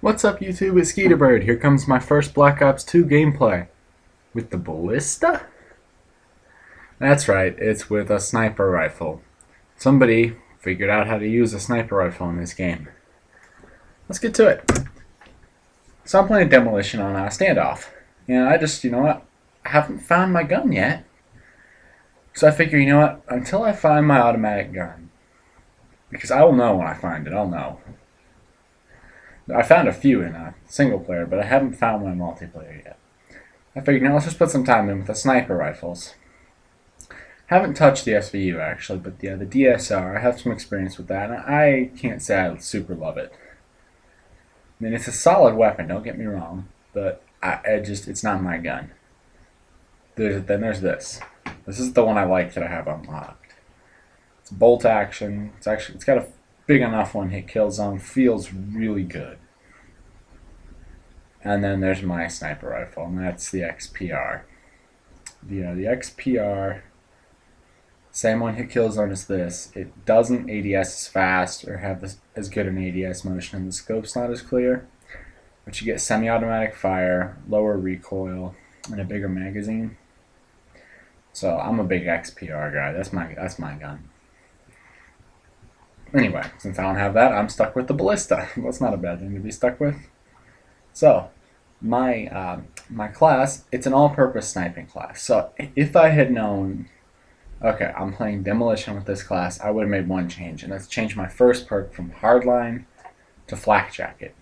What's up YouTube, it's Skeeterbird. Here comes my first Black Ops 2 gameplay. With the Ballista? That's right, it's with a sniper rifle. Somebody figured out how to use a sniper rifle in this game. Let's get to it. So I'm playing Demolition on a standoff. And I just, you know what, I haven't found my gun yet. So I figure, you know what, until I find my automatic gun, because I will know when I find it, I'll know. I found a few in a single player, but I haven't found my multiplayer yet. I figured, now let's just put some time in with the sniper rifles. Haven't touched the SVU actually, but the DSR, I have some experience with that, and I can't say I super love it. I mean, it's a solid weapon, don't get me wrong, but it's not my gun. Then there's this. This is the one I like that I have unlocked. It's bolt action. It's got a big enough one-hit kill zone. Feels really good. And then there's my sniper rifle, and that's the XPR. The XPR, same one-hit kill zone as this. It doesn't ADS as fast or have as good an ADS motion, and the scope's not as clear. But you get semi-automatic fire, lower recoil, and a bigger magazine. So I'm a big XPR guy. That's my gun. Anyway, since I don't have that, I'm stuck with the Ballista. That's not a bad thing to be stuck with. So, my class, it's an all-purpose sniping class. So, if I had known, okay, I'm playing Demolition with this class, I would have made one change, and that's changed my first perk from Hardline to Flak Jacket.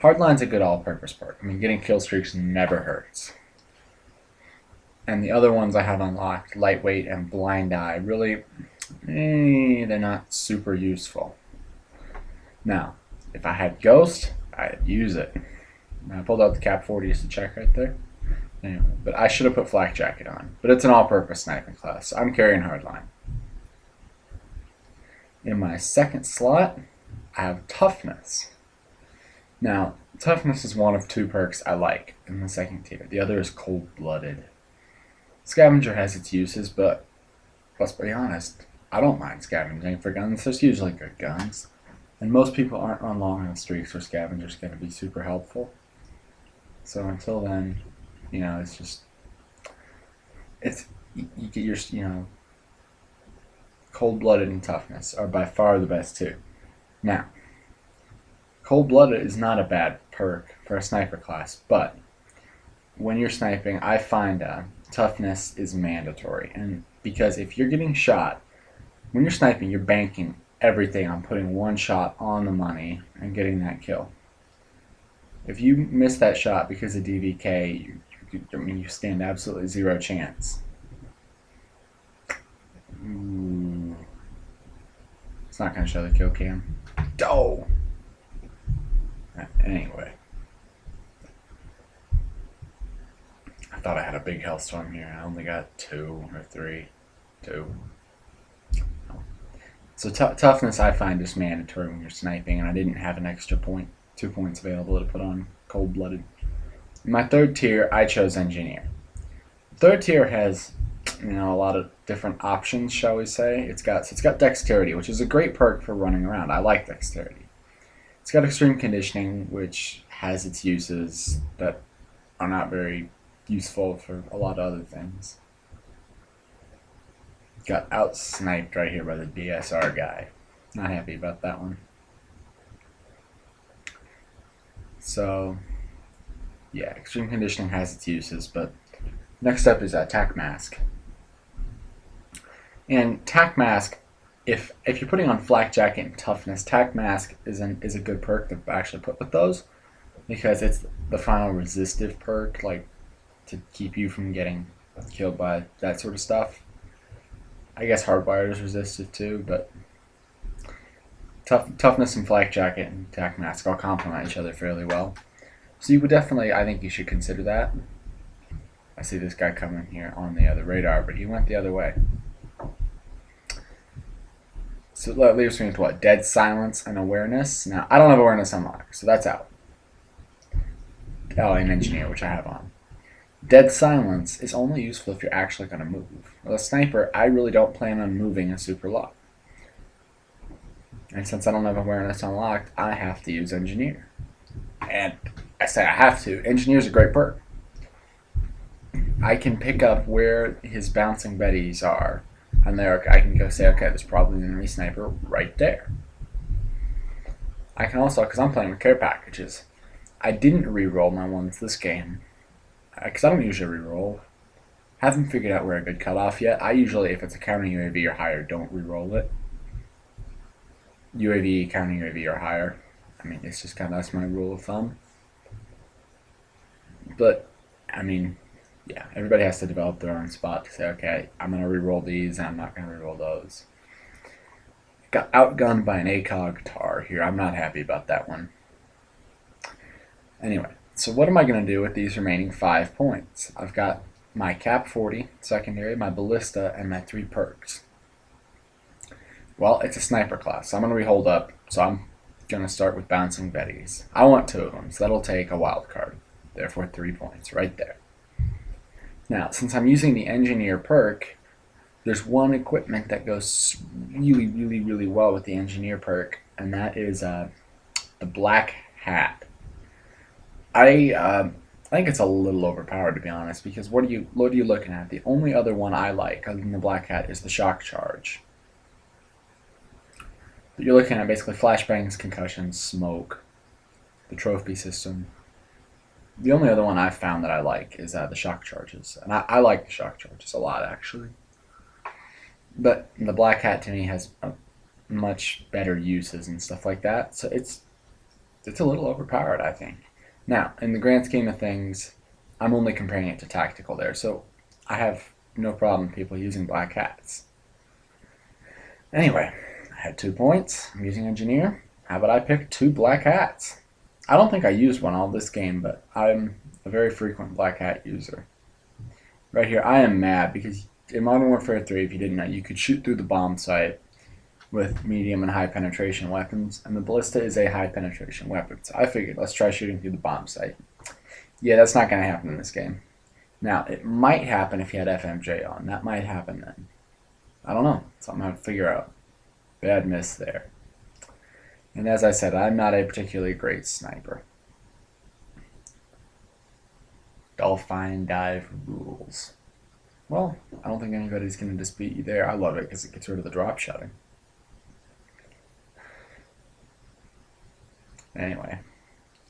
Hardline's a good all-purpose perk. I mean, getting kill streaks never hurts. And the other ones I have unlocked, Lightweight and Blind Eye, really, they're not super useful. Now, if I had Ghost, I'd use it. I pulled out the Cap 40 just to check right there. Anyway, but I should have put Flak Jacket on. But it's an all-purpose sniping class, so I'm carrying Hardline. In my second slot, I have Toughness. Now, Toughness is one of two perks I like in the second tier. The other is Cold-Blooded. Scavenger has its uses, but let's be honest, I don't mind scavenging for guns. There's usually good guns. And most people aren't on long enough streaks where Scavenger's going to be super helpful. So until then, you know, you get your, Cold-Blooded and Toughness are by far the best two. Now, Cold-Blooded is not a bad perk for a sniper class, but when you're sniping, I find Toughness is mandatory. And because if you're getting shot, when you're sniping, you're banking everything on putting one shot on the money and getting that kill. If you miss that shot because of DVK, you stand absolutely zero chance. Ooh. It's not going to show the kill cam. Oh! Anyway. I thought I had a big health storm here. I only got 2 or 3. 2. So Toughness I find is mandatory when you're sniping, and I didn't have an extra 2 points available to put on Cold-Blooded. In my third tier, I chose Engineer. Third tier has, a lot of different options, shall we say. It's got Dexterity, which is a great perk for running around. I like Dexterity. It's got Extreme Conditioning, which has its uses that are not very useful for a lot of other things. Got out-sniped right here by the DSR guy. Not happy about that one. So, yeah, Extreme Conditioning has its uses, but next up is Tac Mask. And Tac Mask, if you're putting on Flak Jacket and Toughness, Tac Mask is a good perk to actually put with those, because it's the final resistive perk, like to keep you from getting killed by that sort of stuff. I guess Hardwired is resistive too, but Toughness and Flak Jacket and Tac Mask all complement each other fairly well. So you would definitely, I think you should consider that. I see this guy coming here on the other radar, but he went the other way. So that leaves me with what? Dead Silence and Awareness. Now, I don't have Awareness unlocked, so that's out. Oh, and Engineer, which I have on. Dead Silence is only useful if you're actually going to move. With a sniper, I really don't plan on moving a super lot. And since I don't have Awareness unlocked, I have to use Engineer. and I say I have to. Engineer's a great perk. I can pick up where his bouncing betties are, and there I can go say, okay, there's probably an enemy sniper right there. I can also, because I'm playing with care packages, I didn't re-roll my ones this game, because I don't usually re-roll. Haven't figured out where a good cutoff yet. I usually, if it's a counter UAV or higher, don't re-roll it. UAV, counter UAV or higher. I mean, it's just kind of, that's my rule of thumb. But, I mean, yeah, everybody has to develop their own spot to say, okay, I'm going to re-roll these and I'm not going to re-roll those. Got outgunned by an ACOG tar here. I'm not happy about that one. Anyway, so what am I going to do with these remaining 5 points? I've got my Cap 40 secondary, my Ballista, and my 3 perks. Well, it's a sniper class, so I'm going to re-hold up, so I'm going to start with bouncing betties. I want 2 of them, so that'll take a wild card. Therefore, 3 points right there. Now, since I'm using the engineer perk, there's one equipment that goes really, really, really well with the engineer perk, and that is the black hat. I think it's a little overpowered, to be honest, because what are you looking at? The only other one I like, other than the black hat, is the shock charge. But you're looking at basically flashbangs, concussions, smoke, the trophy system. The only other one I've found that I like is the shock charges, and I like the shock charges a lot, actually. But the black hat to me has much better uses and stuff like that, so it's a little overpowered, I think. Now, in the grand scheme of things, I'm only comparing it to tactical there, so I have no problem people using black hats. Anyway, I had 2 points. I'm using engineer. How about I pick 2 black hats? I don't think I used one all this game, but I'm a very frequent black hat user. Right here, I am mad because in Modern Warfare 3, if you didn't know, you could shoot through the bomb site with medium and high penetration weapons, and the Ballista is a high penetration weapon. So I figured, let's try shooting through the bomb site. Yeah, that's not going to happen in this game. Now, it might happen if you had FMJ on. That might happen then. I don't know. Something I have to figure out. Bad miss there. And as I said, I'm not a particularly great sniper. Dolphine dive rules. Well, I don't think anybody's going to dispute you there. I love it because it gets rid of the drop shotting. Anyway,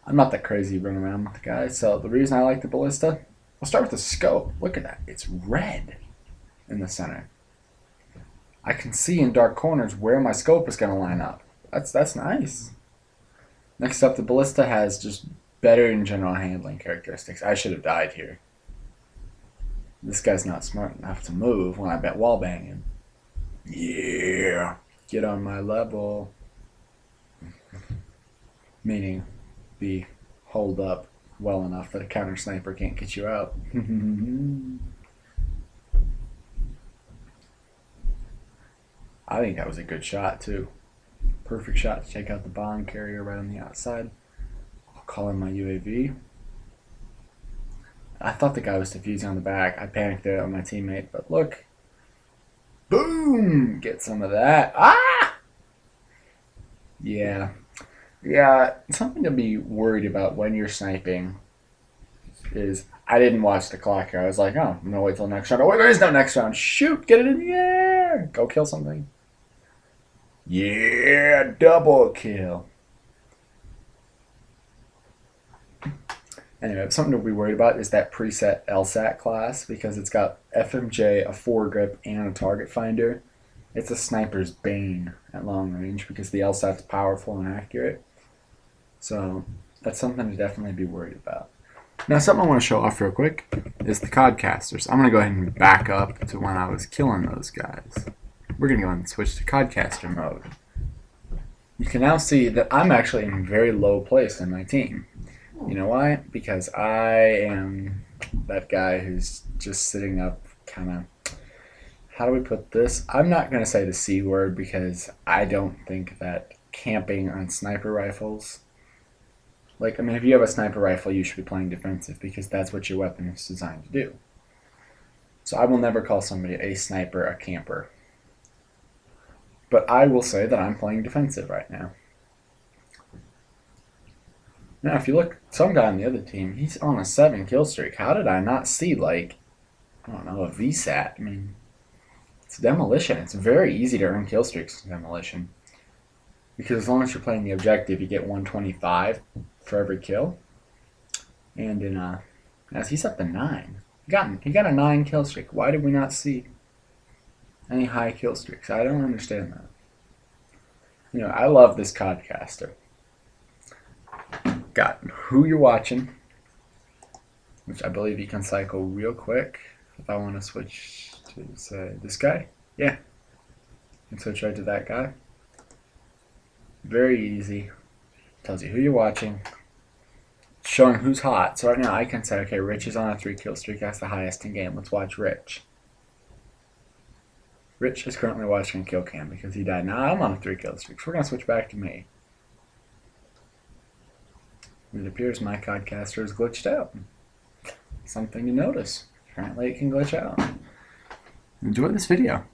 I'm not that crazy running around with the guys, so the reason I like the Ballista, I'll start with the scope. Look at that. It's red in the center. I can see in dark corners where my scope is going to line up. That's nice. Next up, the Ballista has just better in general handling characteristics. I should have died here. This guy's not smart enough to move when I bet wallbang him. Yeah, get on my level. Meaning, be holed up well enough that a counter sniper can't get you out. I think that was a good shot too. Perfect shot to take out the bomb carrier right on the outside. I'll call in my UAV. I thought the guy was defusing on the back. I panicked there on my teammate, but look. Boom! Get some of that. Ah! Yeah. Yeah, something to be worried about when you're sniping is I didn't watch the clock here. I was like, oh, I'm going to wait till next round. Oh, wait, there is no next round. Shoot, get it in the air. Go kill something. Yeah, double kill. Anyway, something to be worried about is that preset LSAT class because it's got FMJ, a foregrip, and a target finder. It's a sniper's bane at long range because the LSAT's powerful and accurate. So that's something to definitely be worried about. Now, something I want to show off real quick is the Codcasters. I'm going to go ahead and back up to when I was killing those guys. We're going to go ahead and switch to Codcaster mode. You can now see that I'm actually in a very low place in my team. You know why? Because I am that guy who's just sitting up kind of, how do we put this? I'm not going to say the C word because I don't think that camping on sniper rifles, like, I mean, if you have a sniper rifle, you should be playing defensive because that's what your weapon is designed to do. So I will never call somebody a sniper a camper. But I will say that I'm playing defensive right now. Now, if you look, some guy on the other team, he's on a 7 kill streak. How did I not see, like, I don't know, a VSAT? I mean, it's demolition. It's very easy to earn kill streaks in demolition. Because as long as you're playing the objective, you get 125 for every kill. And in as he's up to 9. He got a 9 kill streak. Why did we not see any high kill streaks? I don't understand that. You know, I love this codcaster. Got who you're watching, which I believe you can cycle real quick. If I want to switch to, say, this guy, yeah, you can switch right to that guy. Very easy. Tells you who you're watching, showing who's hot. So right now I can say, okay, Rich is on a 3 kill streak. That's the highest in game. Let's watch Rich. Rich is currently watching kill cam because he died. Now I'm on a 3 kill streak, so we're going to switch back to me. It appears my codcaster is glitched out. Something to notice. Apparently it can glitch out. Enjoy this video.